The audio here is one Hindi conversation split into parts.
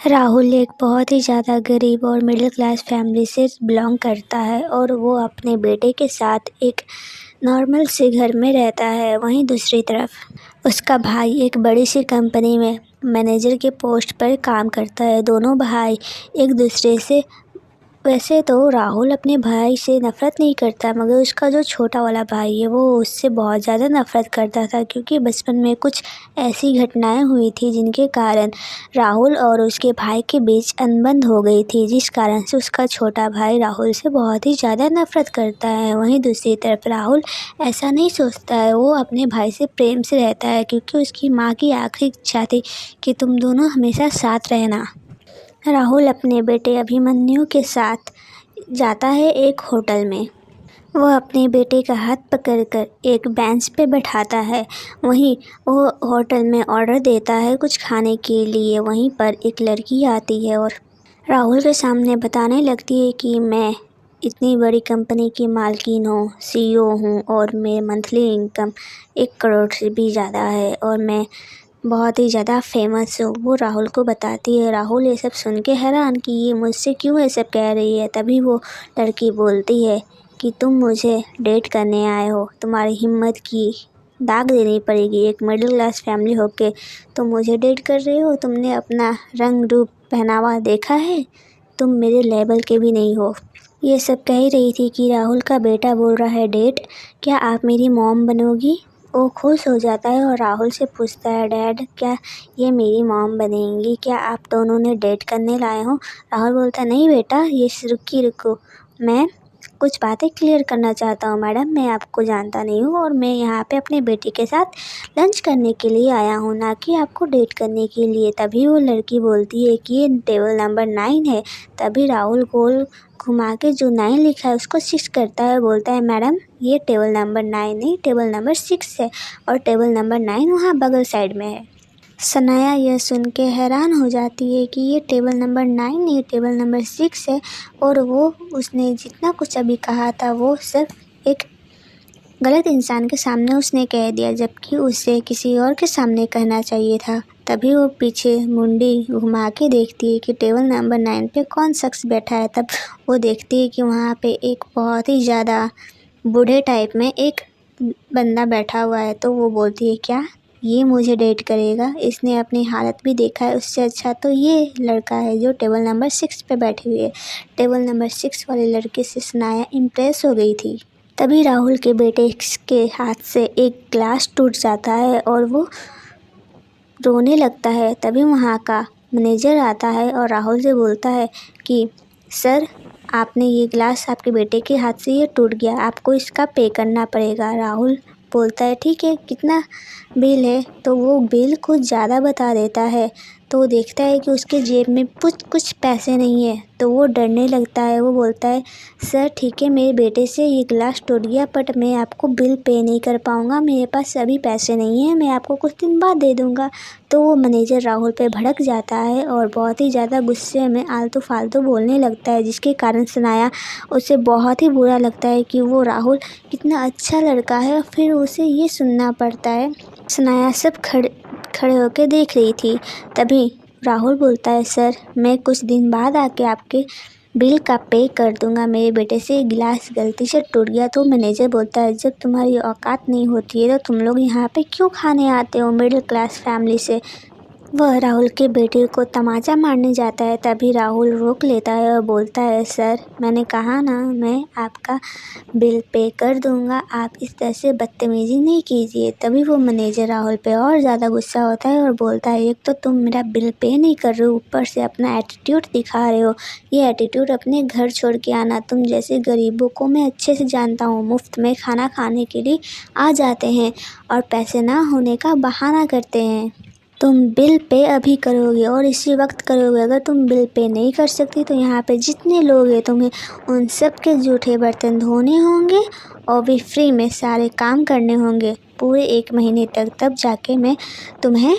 राहुल एक बहुत ही ज़्यादा गरीब और मिडिल क्लास फैमिली से बिलोंग करता है और वो अपने बेटे के साथ एक नॉर्मल से घर में रहता है। वहीं दूसरी तरफ उसका भाई एक बड़ी सी कंपनी में मैनेजर के पोस्ट पर काम करता है। दोनों भाई एक दूसरे से वैसे तो राहुल अपने भाई से नफ़रत नहीं करता, मगर उसका जो छोटा वाला भाई है वो उससे बहुत ज़्यादा नफ़रत करता था, क्योंकि बचपन में कुछ ऐसी घटनाएं हुई थी जिनके कारण राहुल और उसके भाई के बीच अनबन हो गई थी, जिस कारण से उसका छोटा भाई राहुल से बहुत ही ज़्यादा नफ़रत करता है। वहीं दूसरी तरफ राहुल ऐसा नहीं सोचता है, वो अपने भाई से प्रेम से रहता है, क्योंकि उसकी माँ की आखिरी इच्छा थी कि तुम दोनों हमेशा साथ रहना। राहुल अपने बेटे अभिमन्यु के साथ जाता है एक होटल में। वह अपने बेटे का हाथ पकड़कर एक बेंच पे बैठाता है। वहीं वो होटल में ऑर्डर देता है कुछ खाने के लिए। वहीं पर एक लड़की आती है और राहुल के सामने बताने लगती है कि मैं इतनी बड़ी कंपनी की मालकिन हूँ, सीईओ हूँ और मेरे मंथली इनकम 1 करोड़ से भी ज़्यादा है और मैं बहुत ही ज़्यादा फेमस हूँ। वो राहुल को बताती है। राहुल ये सब सुन के हैरान कि ये मुझसे क्यों ये सब कह रही है। तभी वो लड़की बोलती है कि तुम मुझे डेट करने आए हो, तुम्हारी हिम्मत की दाग देनी पड़ेगी। एक मिडिल क्लास फैमिली होके तुम मुझे डेट कर रहे हो, तुमने अपना रंग रूप पहनावा देखा है, तुम मेरे लेवल के भी नहीं हो। ये सब कह ही रही थी कि राहुल का बेटा बोल रहा है डेट, क्या आप मेरी मॉम बनोगी। वो खुश हो जाता है और राहुल से पूछता है डैड क्या ये मेरी मॉम बनेंगी, क्या आप दोनों ने डेट करने लाए हो। राहुल बोलता है नहीं बेटा, ये रुको, मैं कुछ बातें क्लियर करना चाहता हूँ मैडम, मैं आपको जानता नहीं हूँ और मैं यहाँ पे अपने बेटे के साथ लंच करने के लिए आया हूँ, ना कि आपको डेट करने के लिए। तभी वो लड़की बोलती है कि ये टेबल नंबर 9 है। तभी राहुल गोल घुमा के जो 9 लिखा है उसको 6 करता है। बोलता है मैडम ये टेबल नंबर 9 नहीं, टेबल नंबर 6 है और टेबल नंबर 9 वहाँ बगल साइड में है। सनाया यह सुन के हैरान हो जाती है कि ये टेबल नंबर 9 नहीं, टेबल नंबर 6 है और वो उसने जितना कुछ अभी कहा था वो सिर्फ एक गलत इंसान के सामने उसने कह दिया, जबकि उसे किसी और के सामने कहना चाहिए था। तभी वो पीछे मुंडी घुमा के देखती है कि टेबल नंबर 9 पे कौन शख्स बैठा है। तब वो देखती है कि वहाँ पे एक बहुत ही ज़्यादा बूढ़े टाइप में एक बंदा बैठा हुआ है। तो वो बोलती है क्या ये मुझे डेट करेगा, इसने अपनी हालत भी देखा है, उससे अच्छा तो ये लड़का है जो टेबल नंबर 6 पे बैठी हुई है। टेबल नंबर 6 वाले लड़के से सनाया इम्प्रेस हो गई थी। तभी राहुल के बेटे के हाथ से एक ग्लास टूट जाता है और वो रोने लगता है। तभी वहाँ का मैनेजर आता है और राहुल से बोलता है कि सर आपने ये ग्लास आपके बेटे के हाथ से ये टूट गया, आपको इसका पे करना पड़ेगा। राहुल बोलता है ठीक है, कितना बिल है। तो वो बिल कुछ ज़्यादा बता देता है। तो वो देखता है कि उसके जेब में कुछ पैसे नहीं है, तो वो डरने लगता है। वो बोलता है सर ठीक है, मेरे बेटे से ये गिलास टूट गया बट मैं आपको बिल पे नहीं कर पाऊँगा, मेरे पास अभी पैसे नहीं है, मैं आपको कुछ दिन बाद दे दूँगा। तो वो मैनेजर राहुल पे भड़क जाता है और बहुत ही ज़्यादा गुस्से में आलतू फालतू बोलने लगता है, जिसके कारण सनाया उसे बहुत ही बुरा लगता है कि वो राहुल कितना अच्छा लड़का है, फिर उसे ये सुनना पड़ता है। सनाया सब खड़े होकर देख रही थी। तभी राहुल बोलता है सर मैं कुछ दिन बाद आके आपके बिल का पे कर दूंगा, मेरे बेटे से गिलास गलती से टूट गया। तो मैनेजर बोलता है जब तुम्हारी औकात नहीं होती है तो तुम लोग यहाँ पे क्यों खाने आते हो मिडिल क्लास फैमिली से। वह राहुल के बेटे को तमाचा मारने जाता है। तभी राहुल रोक लेता है और बोलता है सर मैंने कहा ना मैं आपका बिल पे कर दूंगा, आप इस तरह से बदतमीजी नहीं कीजिए। तभी वो मैनेजर राहुल पे और ज़्यादा गुस्सा होता है और बोलता है एक तो तुम मेरा बिल पे नहीं कर रहे हो, ऊपर से अपना एटीट्यूड दिखा रहे हो। ये एटीट्यूड अपने घर छोड़ के आना, तुम जैसे गरीबों को मैं अच्छे से जानता हूँ, मुफ्त में खाना खाने के लिए आ जाते हैं और पैसे ना होने का बहाना करते हैं। तुम बिल पे अभी करोगे और इसी वक्त करोगे। अगर तुम बिल पे नहीं कर सकती तो यहाँ पे जितने लोग हैं तुम्हें उन सब के जूठे बर्तन धोने होंगे और भी फ्री में सारे काम करने होंगे पूरे 1 महीने तक। तब जाके मैं तुम्हें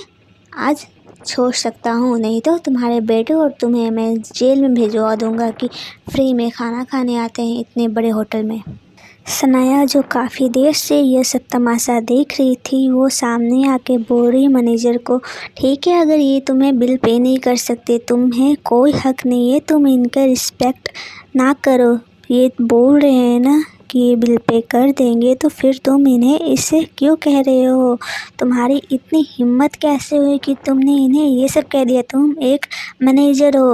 आज छोड़ सकता हूँ, नहीं तो तुम्हारे बेटे और तुम्हें मैं जेल में भिजवा दूँगा कि फ्री में खाना खाने आते हैं इतने बड़े होटल में। सनाया जो काफ़ी देर से ये सब तमाशा देख रही थी, वो सामने आके बोल रही मैनेजर को, ठीक है, अगर ये तुम्हें बिल पे नहीं कर सकते, तुम्हें कोई हक नहीं है, तुम इनका रिस्पेक्ट ना करो। ये बोल रहे हैं ना कि ये बिल पे कर देंगे, तो फिर तुम इन्हें इससे क्यों कह रहे हो? तुम्हारी इतनी हिम्मत कैसे हुई कि तुमने इन्हें ये सब कह दिया? तुम एक मैनेजर हो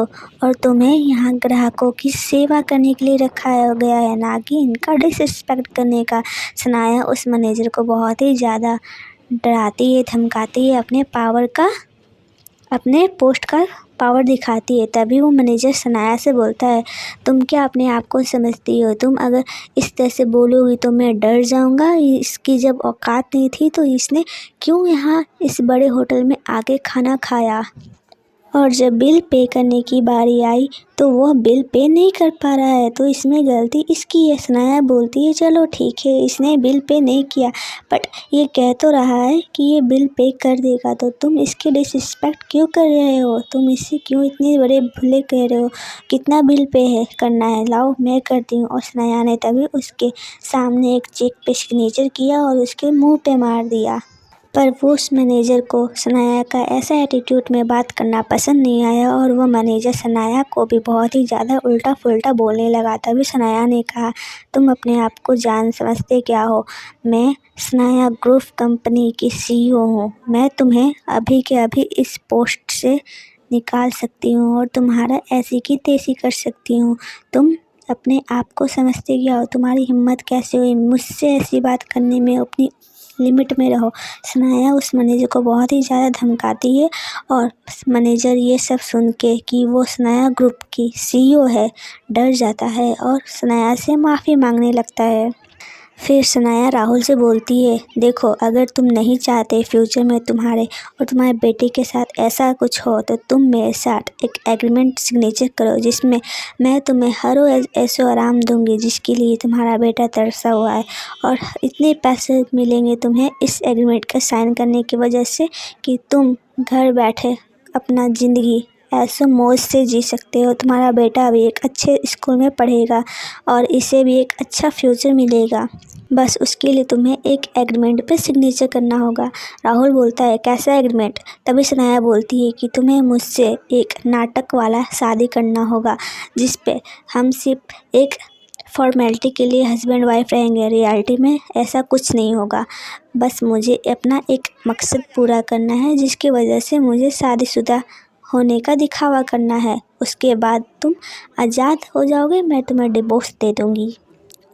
और तुम्हें यहाँ ग्राहकों की सेवा करने के लिए रखा गया है, ना कि इनका डिसरिस्पेक्ट करने का। सनाया उस मैनेजर को बहुत ही ज़्यादा डराती है, धमकाती है, अपने पोस्ट का पावर दिखाती है। तभी वो मैनेजर सनाया से बोलता है, तुम क्या अपने आप को समझती हो? तुम अगर इस तरह से बोलोगी तो मैं डर जाऊंगा। इसकी जब औकात नहीं थी तो इसने क्यों यहाँ इस बड़े होटल में आके खाना खाया? और जब बिल पे करने की बारी आई तो वह बिल पे नहीं कर पा रहा है, तो इसमें गलती इसकी है। सनाया बोलती है, चलो ठीक है, इसने बिल पे नहीं किया, बट ये कह तो रहा है कि ये बिल पे कर देगा, तो तुम इसके डिसरिस्पेक्ट क्यों कर रहे हो? तुम इससे क्यों इतने बड़े भूले कह रहे हो? कितना बिल पे करना है? लाओ मैं करती हूँ। और सनाया ने तभी उसके सामने एक चेक पे सिग्नेचर किया और उसके मुँह पे मार दिया। पर वो उस मैनेजर को सनाया का ऐसा एटीट्यूड में बात करना पसंद नहीं आया और वो मैनेजर सनाया को भी बहुत ही ज़्यादा उल्टा फुल्टा बोलने लगा। तभी सनाया ने कहा, तुम अपने आप को जान समझते क्या हो? मैं सनाया ग्रुप कंपनी की CEO हूँ। मैं तुम्हें अभी के अभी इस पोस्ट से निकाल सकती हूँ और तुम्हारा ऐसी की तैसी कर सकती हूँ। तुम अपने आप को समझते क्या हो? तुम्हारी हिम्मत कैसे हुई मुझसे ऐसी बात करने में? अपनी लिमिट में रहो। सनाया उस मैनेजर को बहुत ही ज़्यादा धमकाती है और मैनेजर ये सब सुन के कि वो सनाया ग्रुप की CEO है, डर जाता है और सनाया से माफ़ी मांगने लगता है। फिर सनाया राहुल से बोलती है, देखो, अगर तुम नहीं चाहते फ्यूचर में तुम्हारे और तुम्हारे बेटे के साथ ऐसा कुछ हो तो तुम मेरे साथ एक एग्रीमेंट सिग्नेचर करो जिसमें मैं तुम्हें हर रोज़ ऐसो आराम दूंगी जिसके लिए तुम्हारा बेटा तरसा हुआ है, और इतने पैसे मिलेंगे तुम्हें इस एग्रीमेंट का साइन करने की वजह से कि तुम घर बैठे अपना ज़िंदगी ऐसे मौज से जी सकते हो। तुम्हारा बेटा भी एक अच्छे स्कूल में पढ़ेगा और इसे भी एक अच्छा फ्यूचर मिलेगा। बस उसके लिए तुम्हें एक एग्रीमेंट पे सिग्नेचर करना होगा। राहुल बोलता है, कैसा एग्रीमेंट? तभी सनाया बोलती है कि तुम्हें मुझसे एक नाटक वाला शादी करना होगा जिस पे हम सिर्फ एक फॉर्मेलिटी के लिए हस्बैंड वाइफ रहेंगे। रियलिटी में ऐसा कुछ नहीं होगा। बस मुझे अपना एक मकसद पूरा करना है जिसकी वजह से मुझे शादीशुदा होने का दिखावा करना है। उसके बाद तुम आज़ाद हो जाओगे, मैं तुम्हें डिवोर्स दे दूँगी।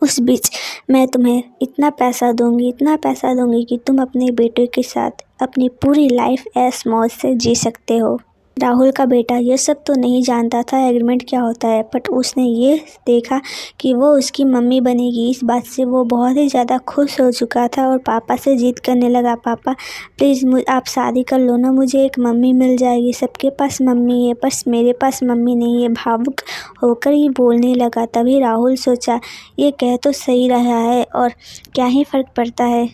उस बीच मैं तुम्हें इतना पैसा दूँगी कि तुम अपने बेटे के साथ अपनी पूरी लाइफ ऐश मौज से जी सकते हो। राहुल का बेटा ये सब तो नहीं जानता था एग्रीमेंट क्या होता है, बट उसने ये देखा कि वो उसकी मम्मी बनेगी। इस बात से वो बहुत ही ज़्यादा खुश हो चुका था और पापा से जिद करने लगा, पापा प्लीज़ आप शादी कर लो ना, मुझे एक मम्मी मिल जाएगी। सबके पास मम्मी है, बस मेरे पास मम्मी नहीं है। भावुक होकर ये बोलने लगा। तभी राहुल सोचा, ये कह तो सही रहा है और क्या ही फ़र्क पड़ता है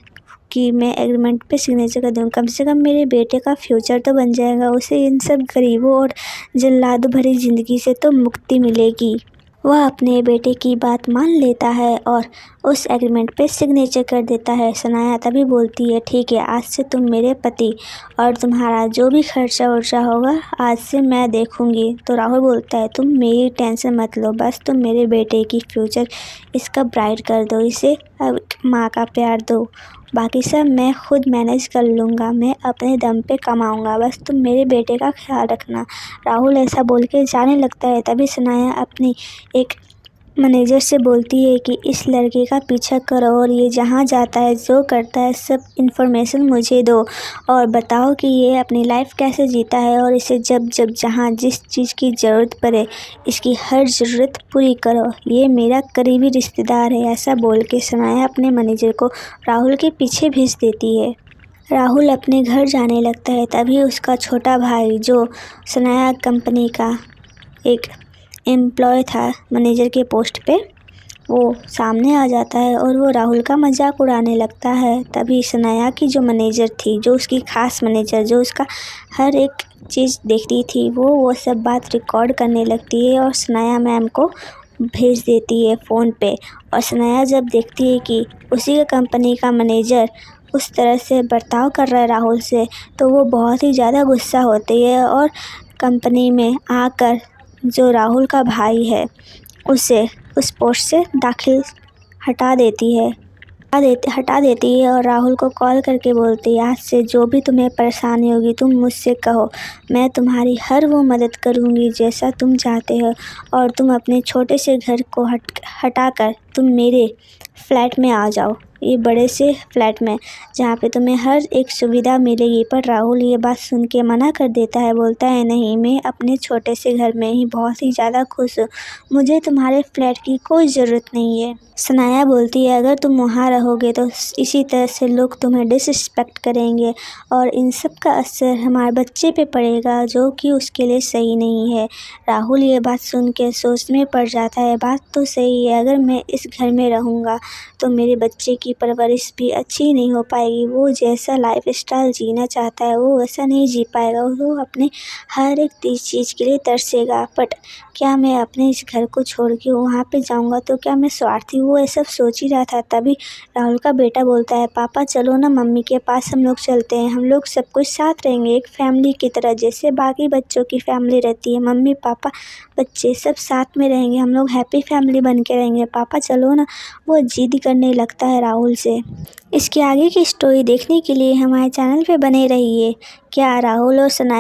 कि मैं एग्रीमेंट पे सिग्नेचर कर दूँ, कम से कम मेरे बेटे का फ्यूचर तो बन जाएगा, उसे इन सब गरीबों और जल्लादों भरी ज़िंदगी से तो मुक्ति मिलेगी। वह अपने बेटे की बात मान लेता है और उस एग्रीमेंट पे सिग्नेचर कर देता है। सनाया तभी बोलती है, ठीक है, आज से तुम मेरे पति और तुम्हारा जो भी खर्चा वर्चा होगा आज से मैं देखूंगी। तो राहुल बोलता है, तुम मेरी टेंशन मत लो, बस तुम मेरे बेटे की फ्यूचर इसका ब्राइट कर दो, इसे अब माँ का प्यार दो, बाकी सब मैं खुद मैनेज कर लूँगा, मैं अपने दम पे कमाऊँगा, बस तुम मेरे बेटे का ख्याल रखना। राहुल ऐसा बोल के जाने लगता है। तभी सनाया अपनी एक मैनेजर से बोलती है कि इस लड़के का पीछा करो और ये जहाँ जाता है, जो करता है, सब इन्फॉर्मेशन मुझे दो और बताओ कि ये अपनी लाइफ कैसे जीता है, और इसे जब जब जहाँ जिस चीज़ की ज़रूरत पड़े इसकी हर ज़रूरत पूरी करो, ये मेरा करीबी रिश्तेदार है। ऐसा बोल के सनाया अपने मैनेजर को राहुल के पीछे भेज देती है। राहुल अपने घर जाने लगता है। तभी उसका छोटा भाई, जो सनाया कंपनी का एक एम्प्लॉय था मैनेजर के पोस्ट पे, वो सामने आ जाता है और वो राहुल का मजाक उड़ाने लगता है। तभी सनाया की जो मैनेजर थी, जो उसकी खास मैनेजर, जो उसका हर एक चीज़ देखती थी, वो सब बात रिकॉर्ड करने लगती है और सनाया मैम को भेज देती है फ़ोन पे। और सनाया जब देखती है कि उसी के कंपनी का मैनेजर उस तरह से बर्ताव कर रहा है राहुल से, तो वो बहुत ही ज़्यादा गुस्सा होती है और कंपनी में आकर जो राहुल का भाई है उसे उस पोस्ट से हटा देती है और राहुल को कॉल करके बोलती है, आज से जो भी तुम्हें परेशानी होगी तुम मुझसे कहो, मैं तुम्हारी हर वो मदद करूँगी जैसा तुम चाहते हो, और तुम अपने छोटे से घर को हटाकर तुम मेरे फ्लैट में आ जाओ, ये बड़े से फ्लैट में जहाँ पे तुम्हें हर एक सुविधा मिलेगी। पर राहुल ये बात सुन के मना कर देता है, बोलता है नहीं, मैं अपने छोटे से घर में ही बहुत ही ज़्यादा खुश हूँ, मुझे तुम्हारे फ्लैट की कोई ज़रूरत नहीं है। सनाया बोलती है, अगर तुम वहाँ रहोगे तो इसी तरह से लोग तुम्हें डिसरिस्पेक्ट करेंगे और इन सब का असर हमारे बच्चे पे पड़ेगा, जो कि उसके लिए सही नहीं है। राहुल ये बात सुन के सोच में पड़ जाता है, बात तो सही है, अगर मैं इस घर में रहूँगा तो मेरे बच्चे की परवरिश भी अच्छी नहीं हो पाएगी, वो जैसा लाइफस्टाइल जीना चाहता है वो वैसा नहीं जी पाएगा, वो अपने हर एक चीज़ के लिए तरसेगा। बट क्या मैं अपने इस घर को छोड़ के वहाँ पे जाऊँगा तो क्या मैं स्वार्थी हूँ? वो ये सब सोच ही रहा था। तभी राहुल का बेटा बोलता है, पापा चलो ना मम्मी के पास हम लोग चलते हैं, हम लोग सब कुछ साथ रहेंगे एक फैमिली की तरह, जैसे बाकी बच्चों की फैमिली रहती है, मम्मी पापा बच्चे सब साथ में रहेंगे, हम लोग हैप्पी फैमिली बन के रहेंगे, पापा चलो ना। वो जिद करने लगता है राहुल से। इसके आगे की स्टोरी देखने के लिए हमारे चैनल पे बने रहिए। क्या राहुल और सनाया